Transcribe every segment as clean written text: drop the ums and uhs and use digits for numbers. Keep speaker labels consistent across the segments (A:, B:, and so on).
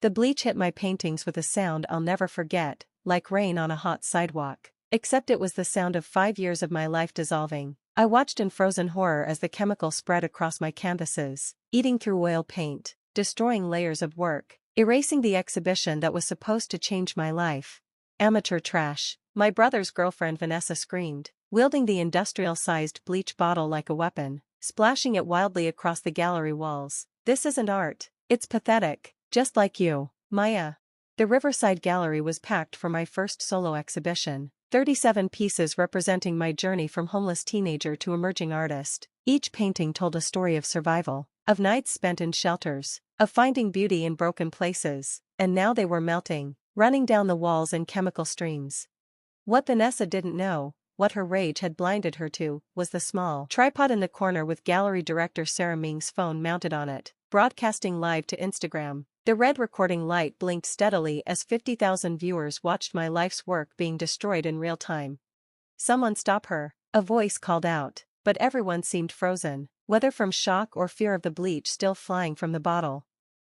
A: The bleach hit my paintings with a sound I'll never forget, like rain on a hot sidewalk. Except it was the sound of 5 years of my life dissolving. I watched in frozen horror as the chemical spread across my canvases, eating through oil paint, destroying layers of work, erasing the exhibition that was supposed to change my life. Amateur trash, my brother's girlfriend Vanessa screamed, wielding the industrial-sized bleach bottle like a weapon, splashing it wildly across the gallery walls. This isn't art, it's pathetic, just like you, Maya. The Riverside Gallery was packed for my first solo exhibition. 37 pieces representing my journey from homeless teenager to emerging artist. Each painting told a story of survival, of nights spent in shelters, of finding beauty in broken places, and now they were melting, running down the walls in chemical streams. What Vanessa didn't know, what her rage had blinded her to, was the small tripod in the corner with gallery director Sarah Ming's phone mounted on it, broadcasting live to Instagram. The red recording light blinked steadily as 50,000 viewers watched my life's work being destroyed in real time. "Someone stop her," a voice called out, but everyone seemed frozen, whether from shock or fear of the bleach still flying from the bottle.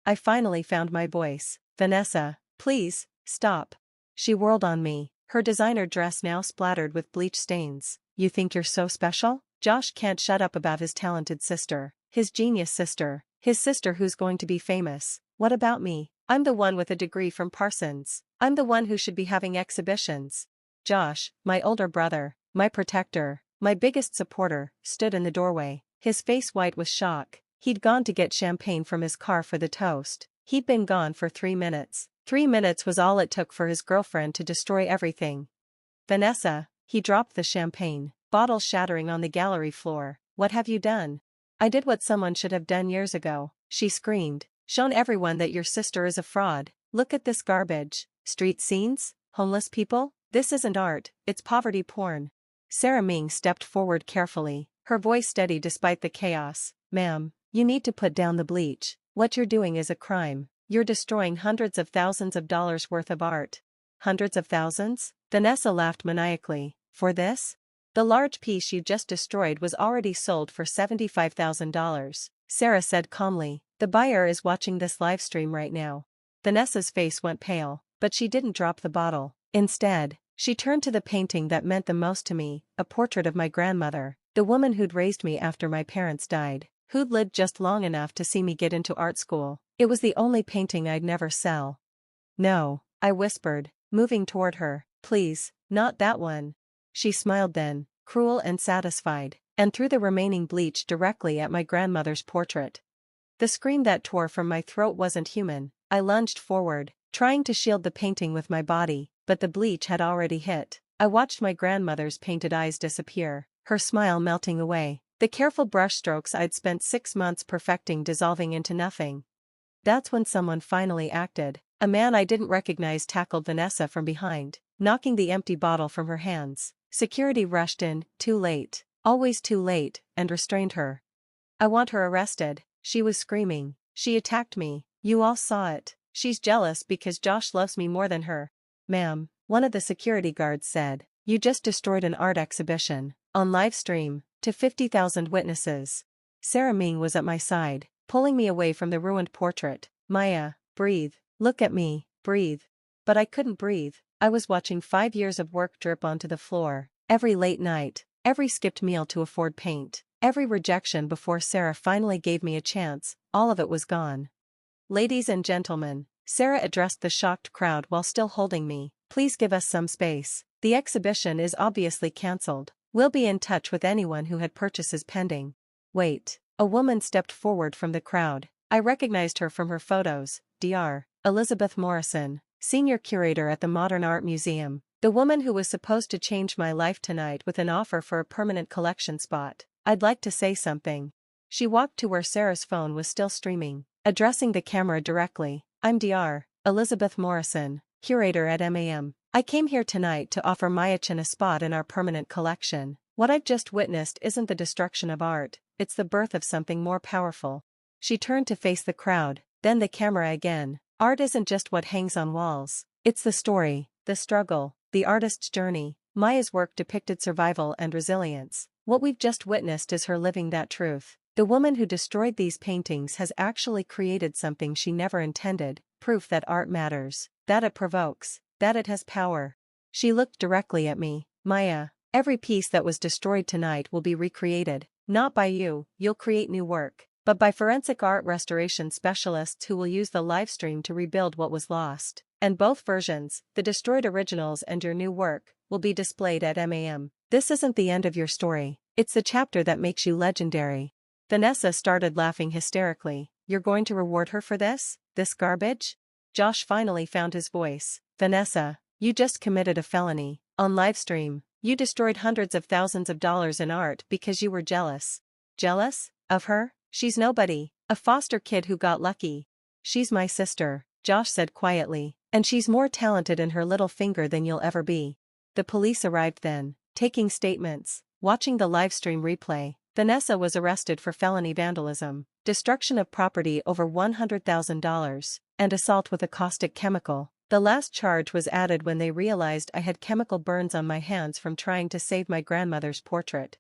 A: I finally found my voice. "Vanessa, please, stop." She whirled on me, her designer dress now splattered with bleach stains. "You think you're so special?" Josh can't shut up about his talented sister, his genius sister, his sister who's going to be famous. What about me? I'm the one with a degree from Parsons. I'm the one who should be having exhibitions. Josh, my older brother, my protector, my biggest supporter, stood in the doorway, his face white with shock. He'd gone to get champagne from his car for the toast. He'd been gone for 3 minutes. 3 minutes was all it took for his girlfriend to destroy everything. "Vanessa," he dropped the champagne, bottle shattering on the gallery floor. "What have you done?" "I did what someone should have done years ago," she screamed. "Shown everyone that your sister is a fraud. Look at this garbage. Street scenes? Homeless people? This isn't art, it's poverty porn." Sarah Ming stepped forward carefully, her voice steady despite the chaos. "Ma'am, you need to put down the bleach. What you're doing is a crime. You're destroying hundreds of thousands of dollars worth of art." "Hundreds of thousands?" Vanessa laughed maniacally. "For this?" "The large piece you just destroyed was already sold for $75,000, Sarah said calmly. "The buyer is watching this live stream right now." Vanessa's face went pale, but she didn't drop the bottle. Instead, she turned to the painting that meant the most to me, a portrait of my grandmother, the woman who'd raised me after my parents died, who'd lived just long enough to see me get into art school. It was the only painting I'd never sell. "No," I whispered, moving toward her. "Please, not that one." She smiled then, cruel and satisfied, and threw the remaining bleach directly at my grandmother's portrait. The scream that tore from my throat wasn't human. I lunged forward, trying to shield the painting with my body, but the bleach had already hit. I watched my grandmother's painted eyes disappear, her smile melting away, the careful brushstrokes I'd spent 6 months perfecting dissolving into nothing. That's when someone finally acted. A man I didn't recognize tackled Vanessa from behind, knocking the empty bottle from her hands. Security rushed in, too late, always too late, and restrained her. "I want her arrested," she was screaming. "She attacked me. You all saw it. She's jealous because Josh loves me more than her." "Ma'am," one of the security guards said, "you just destroyed an art exhibition, on live stream, to 50,000 witnesses." Sarah Ming was at my side, pulling me away from the ruined portrait. "Maya, breathe. Look at me, breathe." But I couldn't breathe. I was watching 5 years of work drip onto the floor, every late night, every skipped meal to afford paint, every rejection before Sarah finally gave me a chance, all of it was gone. "Ladies and gentlemen," Sarah addressed the shocked crowd while still holding me, "please give us some space. The exhibition is obviously cancelled. We'll be in touch with anyone who had purchases pending." "Wait." A woman stepped forward from the crowd. I recognized her from her photos. Dr. Elizabeth Morrison, senior curator at the Modern Art Museum, the woman who was supposed to change my life tonight with an offer for a permanent collection spot. "I'd like to say something." She walked to where Sarah's phone was still streaming, addressing the camera directly. "I'm Dr. Elizabeth Morrison, curator at MAM. I came here tonight to offer Mayachin a spot in our permanent collection. What I've just witnessed isn't the destruction of art, it's the birth of something more powerful." She turned to face the crowd, then the camera again. "Art isn't just what hangs on walls. It's the story, the struggle, the artist's journey." Maya's work depicted survival and resilience. What we've just witnessed is her living that truth. The woman who destroyed these paintings has actually created something she never intended, proof that art matters, that it provokes, that it has power. She looked directly at me. Maya, every piece that was destroyed tonight will be recreated, not by you, you'll create new work, but by forensic art restoration specialists who will use the livestream to rebuild what was lost. And both versions, the destroyed originals and your new work, will be displayed at MAM. This isn't the end of your story, it's the chapter that makes you legendary. Vanessa started laughing hysterically. You're going to reward her for this? This garbage? Josh finally found his voice. Vanessa, you just committed a felony. On livestream, you destroyed hundreds of thousands of dollars in art because you were jealous. Jealous? Of her? She's nobody, a foster kid who got lucky. She's my sister, Josh said quietly, and she's more talented in her little finger than you'll ever be. The police arrived then, taking statements. Watching the livestream replay, Vanessa was arrested for felony vandalism, destruction of property over $100,000, and assault with a caustic chemical. The last charge was added when they realized I had chemical burns on my hands from trying to save my grandmother's portrait.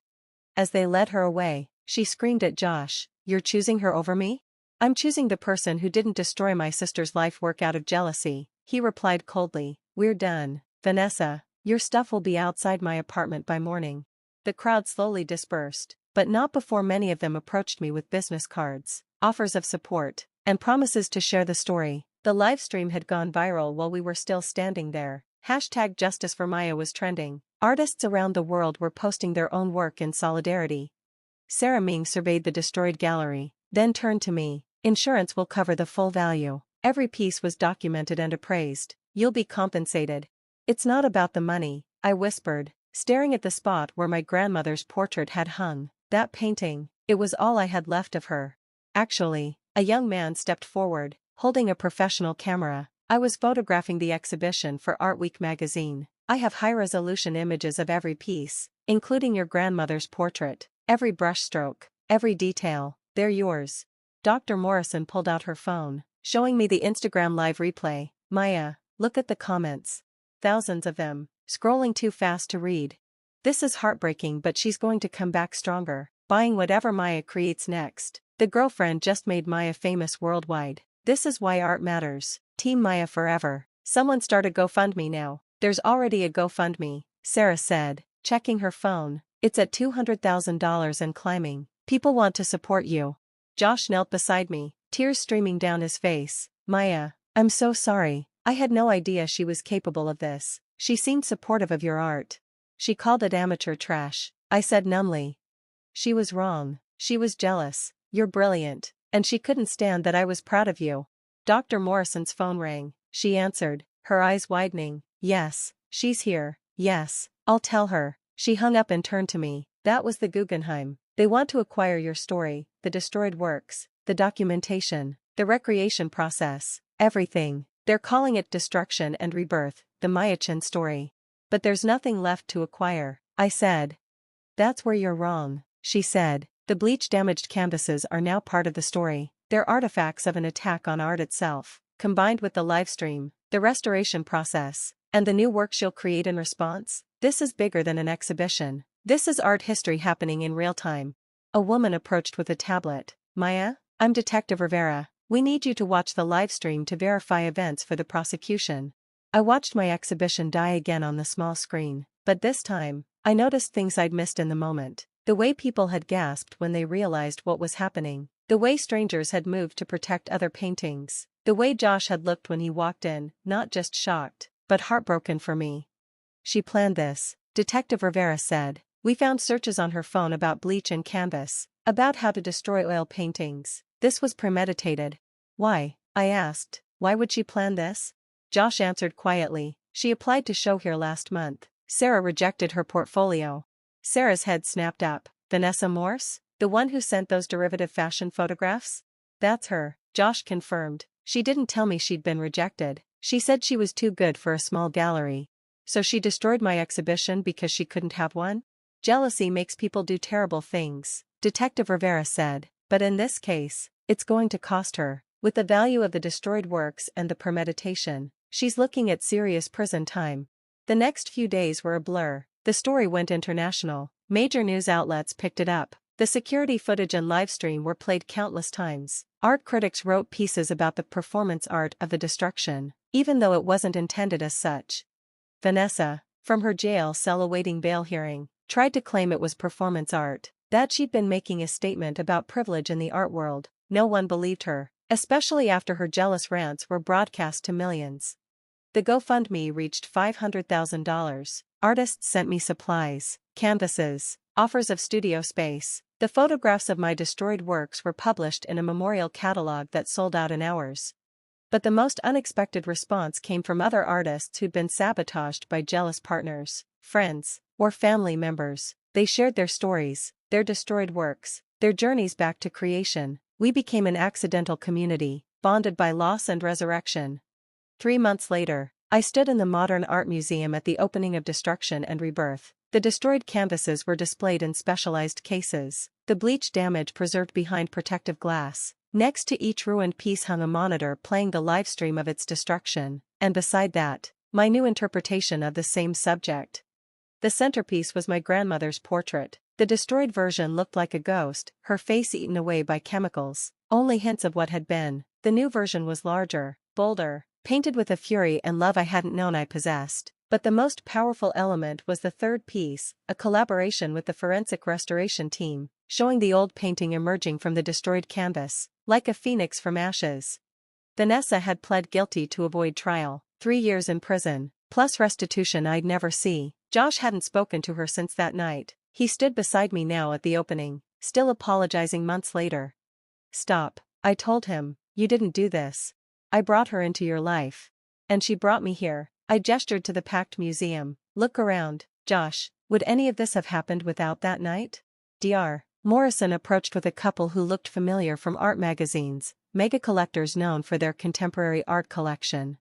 A: As they led her away, she screamed at Josh, "You're choosing her over me?" "I'm choosing the person who didn't destroy my sister's life work out of jealousy," he replied coldly. "We're done, Vanessa. Your stuff will be outside my apartment by morning." The crowd slowly dispersed, but not before many of them approached me with business cards, offers of support, and promises to share the story. The livestream had gone viral while we were still standing there. Hashtag Justice for Maya was trending. Artists around the world were posting their own work in solidarity. Sarah Ming surveyed the destroyed gallery, then turned to me. "Insurance will cover the full value. Every piece was documented and appraised. You'll be compensated." "It's not about the money," I whispered, staring at the spot where my grandmother's portrait had hung. That painting, it was all I had left of her. Actually, a young man stepped forward, holding a professional camera. "I was photographing the exhibition for Art Week magazine. I have high-resolution images of every piece, including your grandmother's portrait. Every brushstroke, every detail, they're yours." Dr. Morrison pulled out her phone, showing me the Instagram live replay. "Maya, look at the comments. Thousands of them, scrolling too fast to read. This is heartbreaking, but she's going to come back stronger, buying whatever Maya creates next. The girlfriend just made Maya famous worldwide. This is why art matters. Team Maya forever." "Someone start a GoFundMe now." "There's already a GoFundMe," Sarah said, checking her phone. "It's at $200,000 and climbing. People want to support you." Josh knelt beside me, tears streaming down his face. "Maya, I'm so sorry. I had no idea she was capable of this. She seemed supportive of your art." "She called it amateur trash," I said numbly. "She was wrong. She was jealous. You're brilliant, and she couldn't stand that I was proud of you." Dr. Morrison's phone rang. She answered, her eyes widening. "Yes, she's here. Yes, I'll tell her." She hung up and turned to me. "That was the Guggenheim. They want to acquire your story, the destroyed works, the documentation, the recreation process, everything. They're calling it Destruction and Rebirth, the Maya-chan story. But there's nothing left to acquire," I said. "That's where you're wrong," she said. "The Bleach damaged canvases are now part of the story. They're artifacts of an attack on art itself, combined with the livestream, the restoration process, and the new works you'll create in response. This is bigger than an exhibition. This is art history happening in real time." A woman approached with a tablet. "Maya, I'm Detective Rivera. We need you to watch the livestream to verify events for the prosecution." I watched my exhibition die again on the small screen, but this time, I noticed things I'd missed in the moment. The way people had gasped when they realized what was happening. The way strangers had moved to protect other paintings. The way Josh had looked when he walked in, not just shocked, but heartbroken for me. "She planned this," Detective Rivera said. "We found searches on her phone about bleach and canvas, about how to destroy oil paintings. This was premeditated." "Why?" I asked. "Why would she plan this?" Josh answered quietly. "She applied to show here last month. Sarah rejected her portfolio." Sarah's head snapped up. "Vanessa Morse? The one who sent those derivative fashion photographs?" "That's her," Josh confirmed. "She didn't tell me she'd been rejected. She said she was too good for a small gallery. So she destroyed my exhibition because she couldn't have one?" "Jealousy makes people do terrible things," Detective Rivera said. "But in this case, it's going to cost her. With the value of the destroyed works and the premeditation, she's looking at serious prison time." The next few days were a blur. The story went international. Major news outlets picked it up. The security footage and livestream were played countless times. Art critics wrote pieces about the performance art of the destruction, even though it wasn't intended as such. Vanessa, from her jail cell awaiting bail hearing, tried to claim it was performance art, that she'd been making a statement about privilege in the art world. No one believed her, especially after her jealous rants were broadcast to millions. The GoFundMe reached $500,000. Artists sent me supplies, canvases, offers of studio space. The photographs of my destroyed works were published in a memorial catalog that sold out in hours. But the most unexpected response came from other artists who'd been sabotaged by jealous partners, friends, or family members. They shared their stories, their destroyed works, their journeys back to creation. We became an accidental community, bonded by loss and resurrection. 3 months later, I stood in the Modern Art Museum at the opening of Destruction and Rebirth. The destroyed canvases were displayed in specialized cases, the bleach damage preserved behind protective glass. Next to each ruined piece hung a monitor playing the live stream of its destruction, and beside that, my new interpretation of the same subject. The centerpiece was my grandmother's portrait. The destroyed version looked like a ghost, her face eaten away by chemicals, only hints of what had been. The new version was larger, bolder, painted with a fury and love I hadn't known I possessed. But the most powerful element was the third piece, a collaboration with the forensic restoration team, showing the old painting emerging from the destroyed canvas, like a phoenix from ashes. Vanessa had pled guilty to avoid trial, 3 years in prison, plus restitution I'd never see. Josh hadn't spoken to her since that night. He stood beside me now at the opening, still apologizing months later. "Stop," I told him, "you didn't do this. I brought her into your life. And she brought me here." I gestured to the packed museum. "Look around, Josh, would any of this have happened without that night?" Dr. Morrison approached with a couple who looked familiar from art magazines, mega collectors known for their contemporary art collection.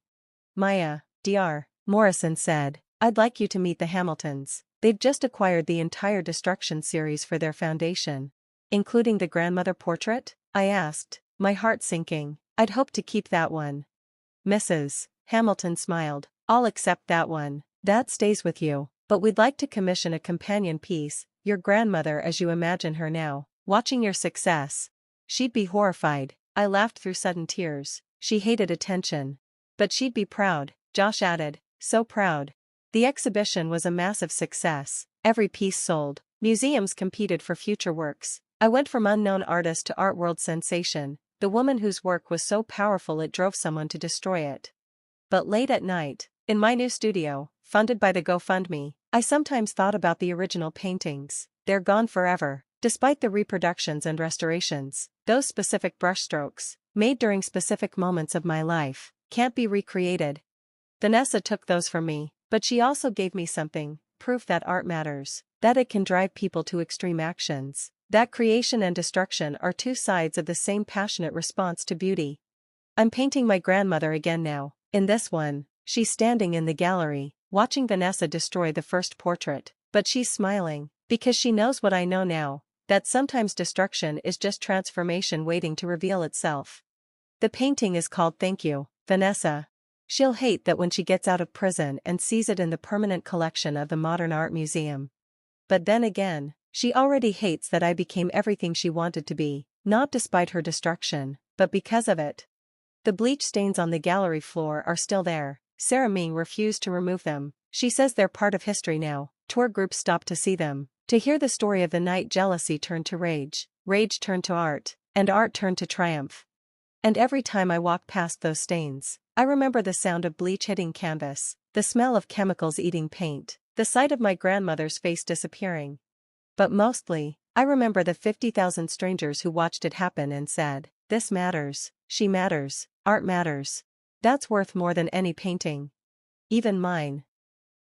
A: "Maya," Dr. Morrison said, "I'd like you to meet the Hamiltons. They've just acquired the entire Destruction series for their foundation." "Including the grandmother portrait?" I asked, my heart sinking. "I'd hoped to keep that one." "Mrs. Hamilton smiled. "I'll accept that one. That stays with you, but we'd like to commission a companion piece, your grandmother as you imagine her now, watching your success. She'd be horrified." I laughed through sudden tears. "She hated attention. But she'd be proud," Josh added, "so proud." The exhibition was a massive success. Every piece sold. Museums competed for future works. I went from unknown artist to art world sensation, the woman whose work was so powerful it drove someone to destroy it. But late at night, in my new studio, funded by the GoFundMe, I sometimes thought about the original paintings. They're gone forever. Despite the reproductions and restorations, those specific brushstrokes, made during specific moments of my life, can't be recreated. Vanessa took those from me, but she also gave me something, proof that art matters, that it can drive people to extreme actions, that creation and destruction are two sides of the same passionate response to beauty. I'm painting my grandmother again now. In this one, she's standing in the gallery, watching Vanessa destroy the first portrait, but she's smiling, because she knows what I know now, that sometimes destruction is just transformation waiting to reveal itself. The painting is called Thank You, Vanessa. She'll hate that when she gets out of prison and sees it in the permanent collection of the Modern Art Museum. But then again, she already hates that I became everything she wanted to be, not despite her destruction, but because of it. The bleach stains on the gallery floor are still there. Sarah Ming refused to remove them. She says they're part of history now. Tour groups stopped to see them, to hear the story of the night jealousy turned to rage, rage turned to art, and art turned to triumph. And every time I walk past those stains, I remember the sound of bleach hitting canvas, the smell of chemicals eating paint, the sight of my grandmother's face disappearing. But mostly, I remember the 50,000 strangers who watched it happen and said, "This matters, she matters, art matters. That's worth more than any painting. Even mine."